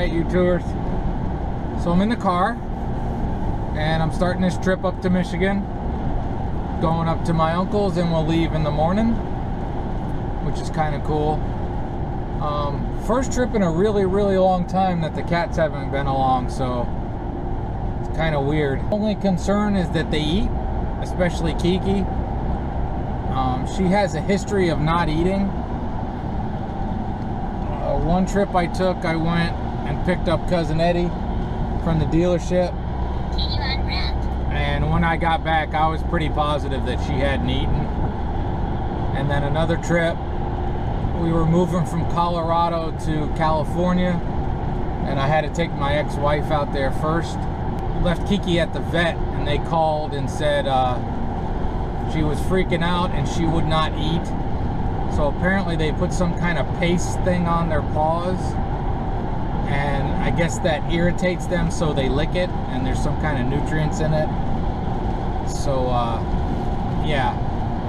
Alright, YouTubers. So I'm in the car and I'm starting this trip up to Michigan. Going up to my uncle's and we'll leave in the morning, which is kind of cool. First trip in a really long time that the cats haven't been along, so it's kind of weird. Only concern is that they eat, especially Kiki. She has a history of not eating. One trip I took, I went and picked up Cousin Eddie from the dealership, and when I got back I was pretty positive that she hadn't eaten. And then another trip, we were moving from Colorado to California, and I had to take my ex-wife out there first. Left Kiki at the vet, and they called and said she was freaking out and she would not eat. So apparently they put some kind of paste thing on their paws, and I guess that irritates them, so they lick it, and there's some kind of nutrients in it. So yeah,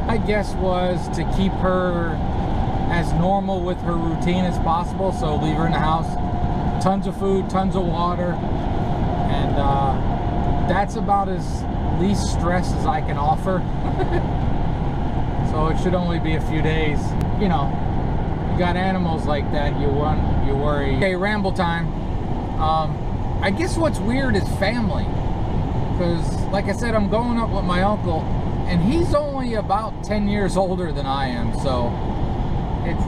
my guess was to keep her as normal with her routine as possible. So leave her in the house, tons of food, tons of water, and that's about as least stress as I can offer. So it should only be a few days. You know, you got animals like that, you worry. Okay, ramble time. I guess what's weird is family, because like I said, I'm going up with my uncle, and he's only about 10 years older than I am, so it's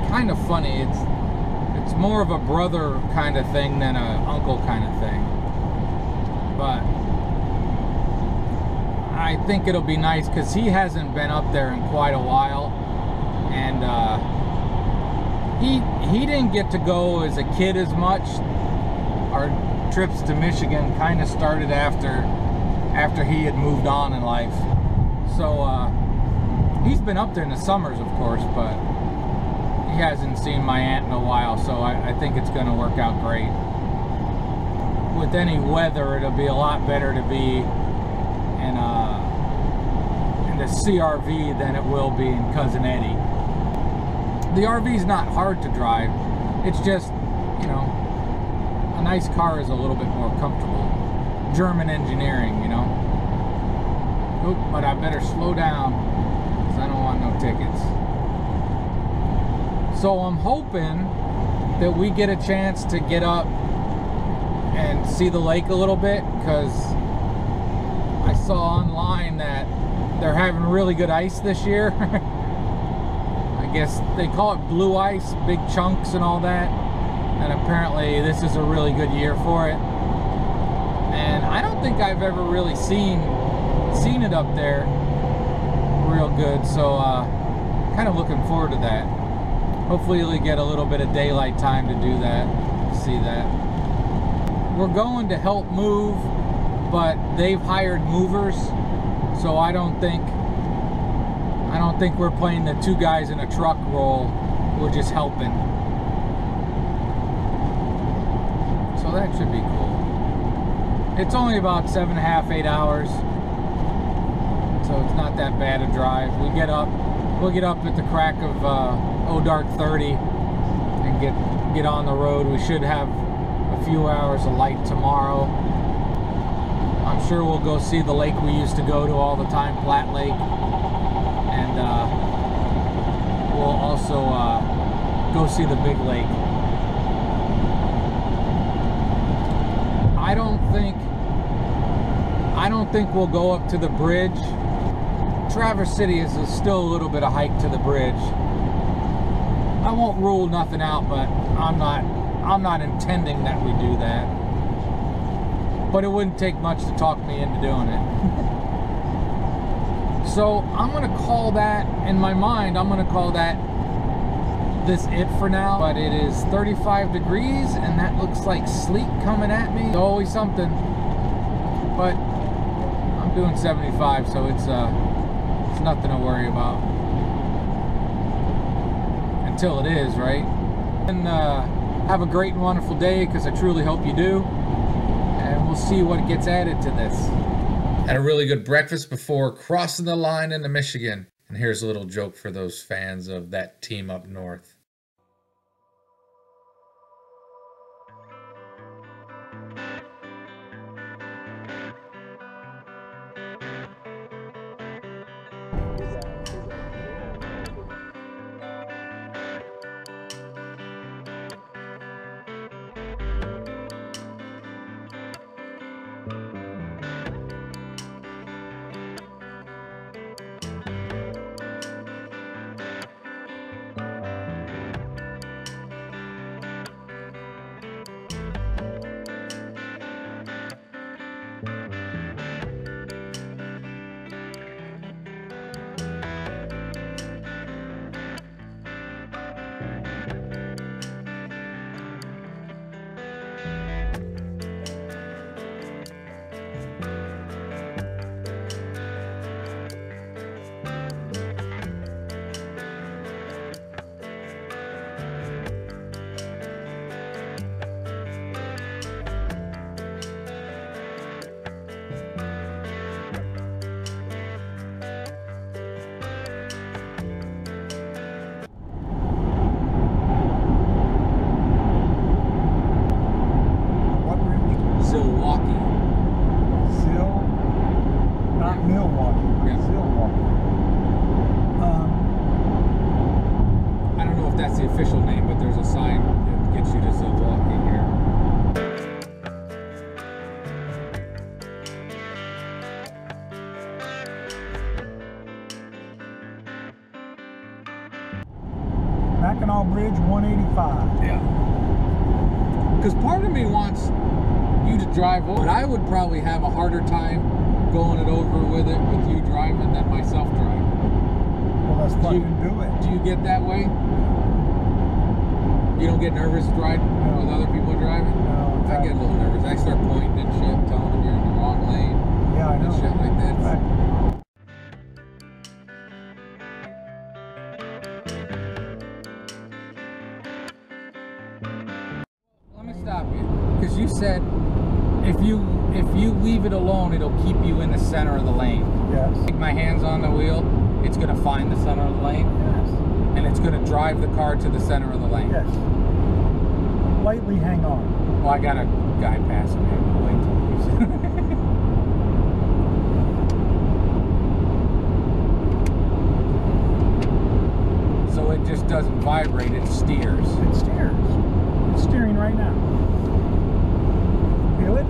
kind of funny. It's more of a brother kind of thing than an uncle kind of thing. But I think it'll be nice because he hasn't been up there in quite a while, and he didn't get to go as a kid as much. Our trips to Michigan kind of started after he had moved on in life. So he's been up there in the summers, of course, but he hasn't seen my aunt in a while, so I think it's going to work out great. With any weather, it'll be a lot better to be in the CRV than it will be in Cousin Eddie. The RV's not hard to drive. It's just, you know, a nice car is a little bit more comfortable. German engineering, you know. Oop, but I better slow down because I don't want no tickets. So I'm hoping that we get a chance to get up and see the lake a little bit, because I saw online that they're having really good ice this year. I guess they call it blue ice, big chunks and all that, and apparently this is a really good year for it. And I don't think I've ever really seen it up there real good, so kind of looking forward to that. Hopefully we'll get a little bit of daylight time to do that, see that. We're going to help move, but they've hired movers, so I don't think we're playing the two guys in a truck role. We're just helping. So that should be cool. It's only about 7.5, 8 hours, so it's not that bad a drive. We'll get up at the crack of dark 30 and get on the road. We should have a few hours of light tomorrow. I'm sure we'll go see the lake we used to go to all the time, Platte Lake, and we'll also go see the big lake. I don't think we'll go up to the bridge. Traverse City is still a little bit of hike to the bridge. I won't rule nothing out, but I'm not intending that we do that. But it wouldn't take much to talk me into doing it. So I'm gonna call that, in my mind, I'm gonna call that this it for now. But it is 35 degrees and that looks like sleet coming at me. It's always something. But I'm doing 75, so it's nothing to worry about. Until it is, right? And have a great and wonderful day, because I truly hope you do. And we'll see what gets added to this. Had a really good breakfast before crossing the line into Michigan. And here's a little joke for those fans of that team up north. 25. Yeah. Because part of me wants you to drive over, but I would probably have a harder time going it over with you driving than myself driving. Well, let's fucking do it. Do you get that way? You don't get nervous riding with other people driving? No. I get a little nervous. I start pointing and shit, telling them you're in the wrong lane. Yeah, I know. And shit like that. Right. Let me stop you, because you said if you leave it alone, it'll keep you in the center of the lane. Yes. Take my hands on the wheel, it's going to find the center of the lane, Yes. and it's going to drive the car to the center of the lane. Yes. Lightly hang on. Well, I got a guy passing me. I'll wait till he's So it just doesn't vibrate, it steers. It steers. It's steering right now. Feel it?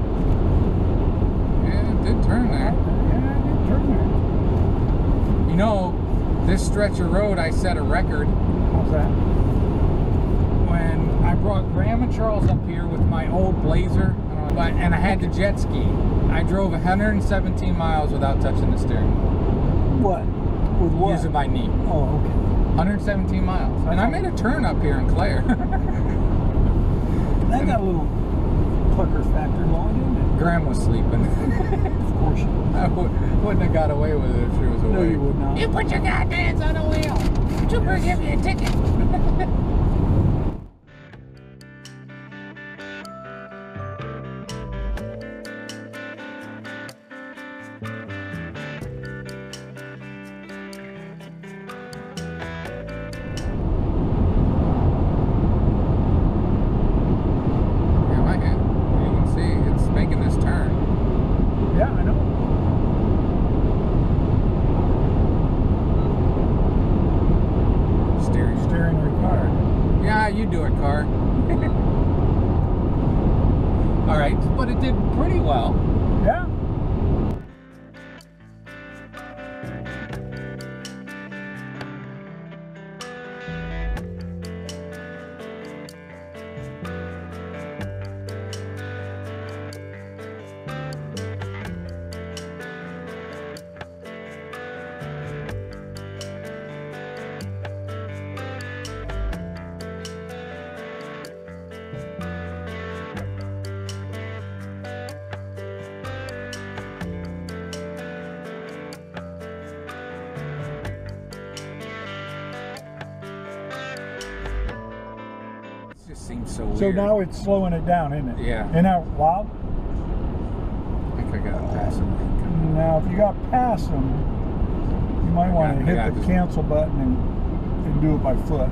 Yeah, it did turn there. Yeah, it did turn there. You know, this stretch of road, I set a record How's that? when I brought Graham and Charles up here with my old Blazer, and I had the jet ski. I drove 117 miles without touching the steering wheel. What? With what? Using my knee. Oh, okay. 117 miles. And I made a turn up here in Clare. That got a little pucker factor going, didn't it? Graham was sleeping. Of course you would. I wouldn't have got away with it if she was awake. No, you would not. You put your goddamn hands on the wheel. Trooper, give me a ticket. Yeah, I know. Steering required. Yeah, you do it, car. All right, but it did pretty well. Yeah. It just seems so weird. So now it's slowing it down, isn't it? Yeah. Isn't that wild? I think I got past him. Now, if you got past them, you might want to hit the this. cancel button and do it by foot.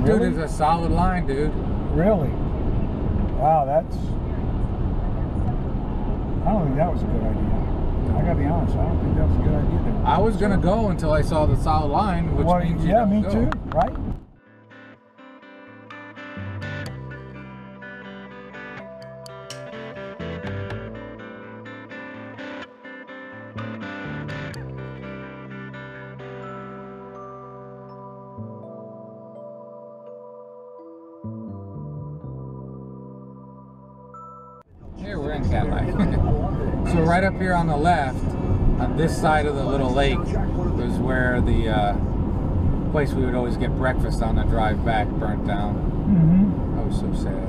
Dude, Really? it's a solid line, dude. Really? Wow, that's... I don't think that was a good idea. I gotta be honest, I don't think that was a good idea. I was gonna go until I saw the solid line, which Well, means you yeah, don't me go. too, right? Here we're in Cadillac. So right up here on the left, on this side of the little lake, was where the place we would always get breakfast on the drive back burnt down. Mm-hmm. I was so sad.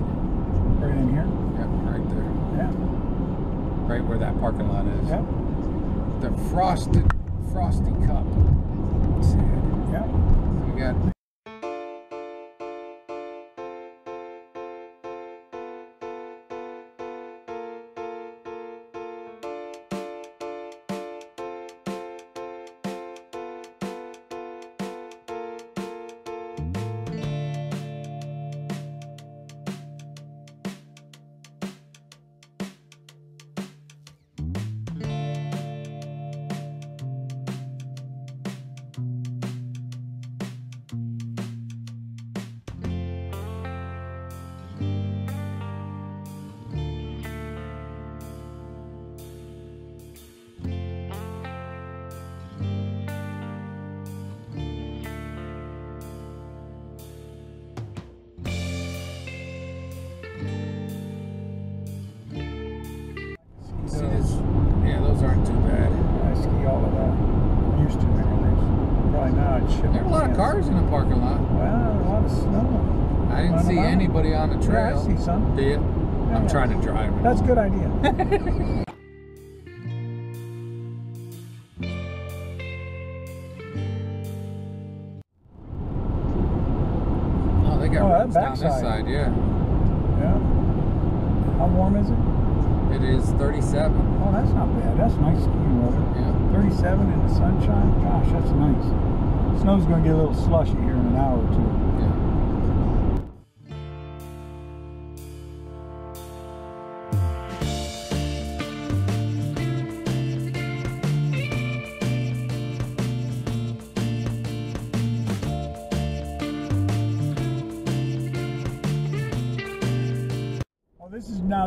Right in here? Yep, right there. Yeah. Right where that parking lot is. Yep. The frosty cup. Sad. Yep. We got... parking lot. Well, a lot of snow. I didn't see anybody on the trail. Yeah, I see some. Do you? Yeah, I'm trying to drive it. That's a good idea. Oh, they got roads down this side, yeah. Yeah. How warm is it? It is 37. Oh, that's not bad. That's nice skiing weather. Yeah. 37 in the sunshine. Gosh, that's nice. Snow's going to get a little slushy here in an hour or two. Yeah.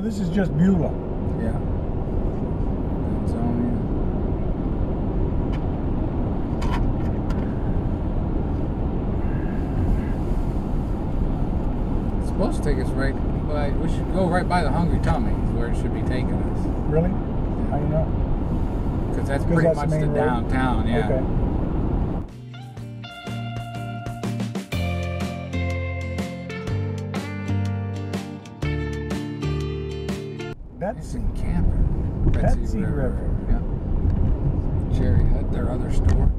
This is just Beulah. Yeah. It's supposed to take us right by. We should go right by the Hungry Tummy, is where it should be taking us. Really? Yeah. How you know? Because that's pretty much the downtown. Yeah. Okay. Betsy camping. Betsy River. Yeah. Cherry Hut, their other store.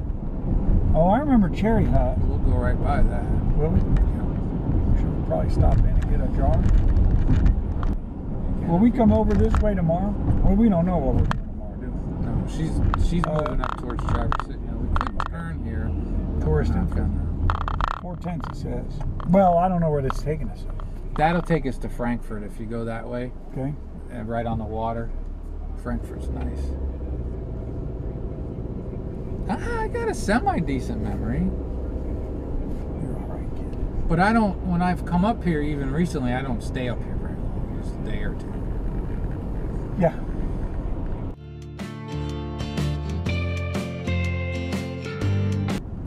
Oh, I remember Cherry Hut. We'll go right by that. Will we? Yeah. Should we probably stop in and get a jar? Will we come over this way tomorrow? Well, we don't know what we're doing tomorrow, do we? No, she's moving up towards Traverse City. We could turn here. Tourist info. 410 it says. Well, I don't know where this is taking us. That'll take us to Frankfurt if you go that way. Okay. And right on the water. Frankfurt's nice. I got a semi-decent memory. You're alright, kid. But I don't, when I've come up here even recently, I don't stay up here very long. Just a day or two. Yeah.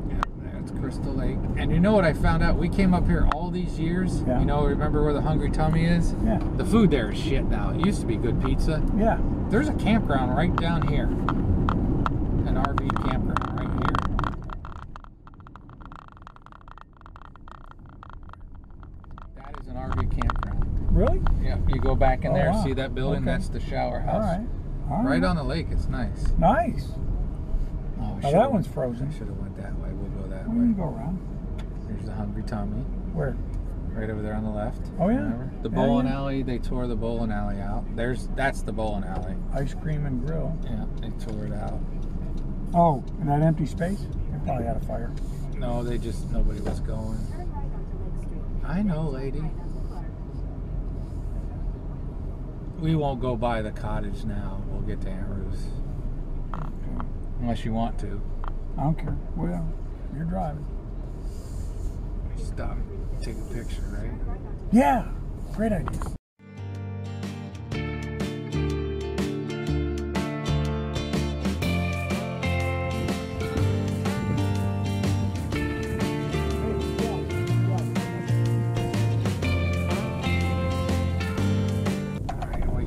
Yeah, that's Crystal Lake. And you know what I found out? We came up here all these years. Yeah. You know, remember where the Hungry Tummy is? Yeah. The food there is shit now. It used to be good pizza. Yeah. There's a campground right down here. An RV campground right here. That is an RV campground. Really? Yeah. You go back in there, wow. see that building? Okay. That's the shower house. All right. Right on the lake. It's nice. Nice. Oh, Now that one's frozen. I should have went that way. We'll go that Well, way. you can go around. There's the Hungry Tummy. Where? Right over there on the left. Oh, yeah. Remember? The bowling alley, they tore the bowling alley out. That's the bowling alley. Ice cream and grill. Yeah, they tore it out. Oh, and that empty space? They probably had a fire. No, nobody was going. I know, lady. We won't go by the cottage now. We'll get to Aunt Ruth's. Okay. Unless you want to. I don't care. Well, you're driving. Stop. Take a picture, right? Yeah. Great idea.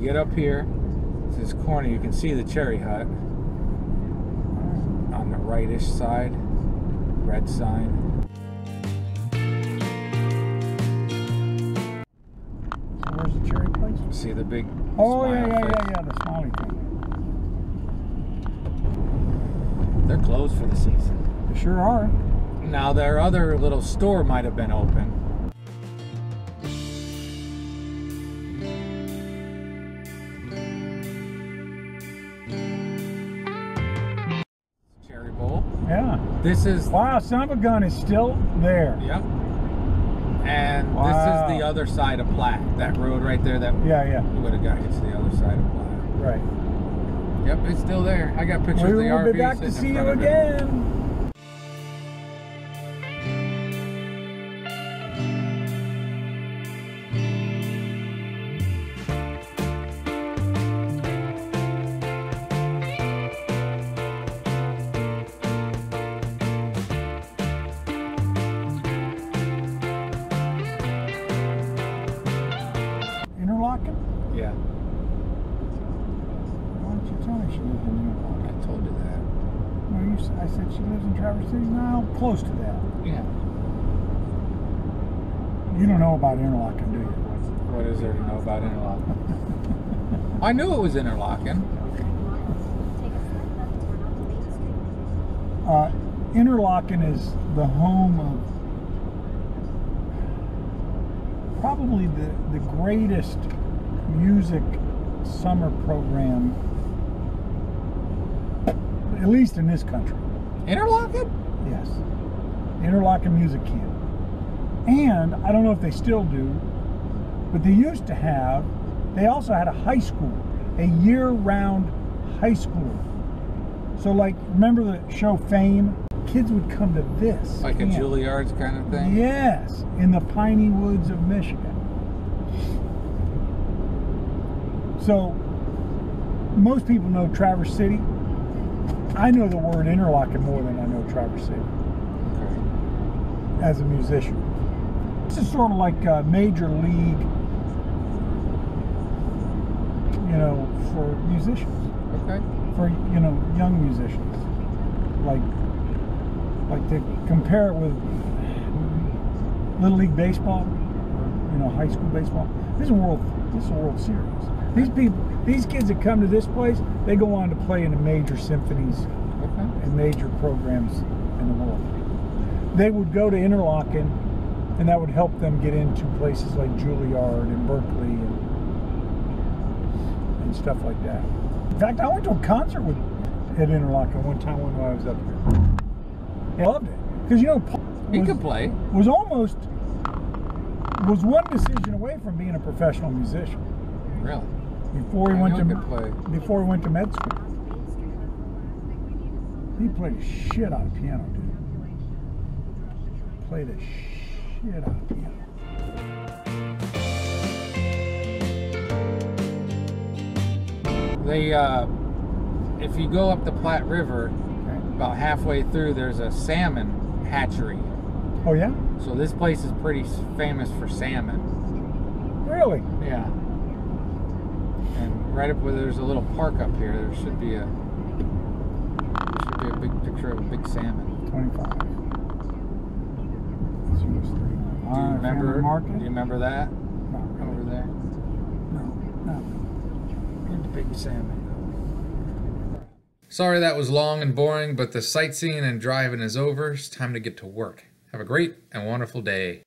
Get up here, it's this corner, you can see the Cherry Hut on the rightish side, red sign. So where's the cherry place? See the big Oh, smile yeah, face? the smiley thing. They're closed for the season. They sure are. Now their other little store might have been open. Yeah. This is... Wow, Son of a Gun is still there. Yep. And wow. This is the other side of Platte. That road right there that yeah. would have got you to the other side of Platte. Right. Yep, it's still there. I got pictures of the RV. We'll be back to see you again. Interlochen? Yeah. Why don't you tell me she lives in Interlochen? I told you that. Well, I said she lives in Traverse City. No, close to that. Yeah. You don't know about Interlochen, do you? What is there to know about Interlochen? I knew it was Interlochen. Interlochen is the home of probably the greatest music summer program, at least in this country. Interlochen? Yes. Interlochen Music Camp. And I don't know if they still do, but they used to have, they also had a high school, a year-round high school. So like, remember the show Fame? Kids would come to this. Like a Juilliard's kind of thing? Yes, in the piney woods of Michigan. So, most people know Traverse City. I know the word Interlochen more than I know Traverse City. Okay. As a musician. This is sort of like a major league, you know, for musicians. Okay. For, you know, young musicians. Like to compare it with Little League Baseball, or, you know, high school baseball. This is a World Series. These kids that come to this place, they go on to play in the major symphonies and major programs in the world. They would go to Interlochen, and that would help them get into places like Juilliard and Berkeley and stuff like that. In fact, I went to a concert at Interlochen one time when I was up here. I loved it because, you know, Paul could play. Was one decision away from being a professional musician. Really? Before he went to med school. He played the shit out of piano, dude. Played the shit out of piano. They, if you go up the Platte River, about halfway through, there's a salmon hatchery. Oh yeah? So this place is pretty famous for salmon. Really? Yeah. And right up where there's a little park up here, there should be a big picture of a big salmon. 25. Do you remember that? Not really. Over there? No, not really. The big salmon. Sorry that was long and boring, but the sightseeing and driving is over. It's time to get to work. Have a great and wonderful day.